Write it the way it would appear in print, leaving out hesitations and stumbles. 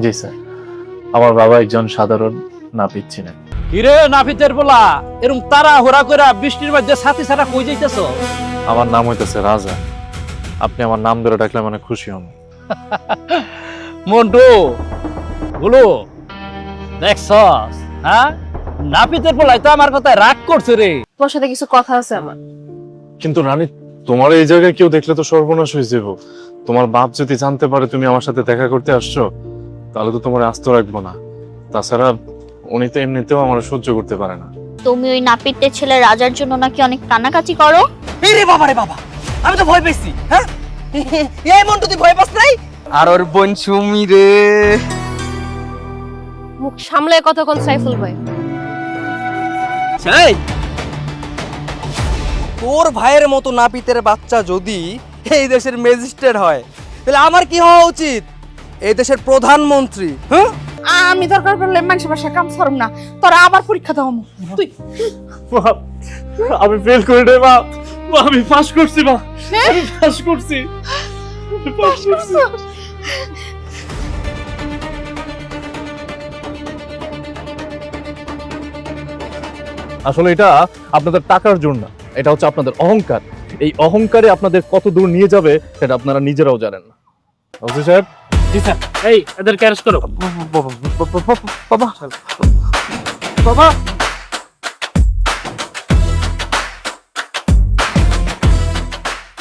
জি sir, আমার বাবা একজন সাধারণ নাপিত ছিলেন। কিরে নাপিতের বলা, এরকম তারা হোরা করে বৃষ্টির মধ্যে ছাতি ছাড়া কই যাইতেছ? আমার নাম হইতেছে রাজা। আপনি আমার নাম ধরে ডাকলে মানে খুশি হন। মন্টু বলো, দেখছস? হ্যাঁ, নাপিতের বলাই তো আমার কথায় রাগ করছে রে। তোমার সাথে কিছু কথা আছে আমার। কিন্তু রানী, তোমার এই জায়গায় কেউ দেখলে তো সর্বনাশ হয়ে যাব। তোমার বাপ যদি জানতে পারে তুমি আমার সাথে দেখা করতে আসছো, তাহলে তো তোমার আস্ত রাখবো না। তাছাড়া উনি তো এমনিতেও আমার সহ্য করতে পারে না। তুমি ওই নাপিতের ছেলে রাজার জন্য নাকি অনেক কান্নাকাটি করো? রে বাবা, আমি তো ভয় পেয়েছি। হ্যাঁ, এই মন্টু তুই ভয় পাস নাই? আর ওর বোন সুমি রে, মুখ সামলায় কথা কোন সাইফুল ভাই। সেই তোর ভাইয়ের মতো নাপিতের বাচ্চা যদি এই দেশের ম্যাজিস্ট্রেট হয়, তাহলে আমার কি হওয়া উচিত? এই দেশের প্রধানমন্ত্রী। হ্যাঁ, আমি দরকার পড়লে মানুষের বাসায় কাম ছাড়ুম না, তোরা আবার পরীক্ষা দাও। তুই আমি ফেল করে রে মা, আমি পাস করছি মা, আমি পাস করছি। আসলে এটা আপনাদের টাকার জন্য না, এটা হচ্ছে আপনাদের অহংকার। এই অহংকারে আপনাদের কত দূর নিয়ে যাবে সেটা আপনারা নিজেরাও জানেন না। ওসি সাহেব, জি স্যার, এই এদেরকে অ্যারেস্ট করো। বাবা বাবা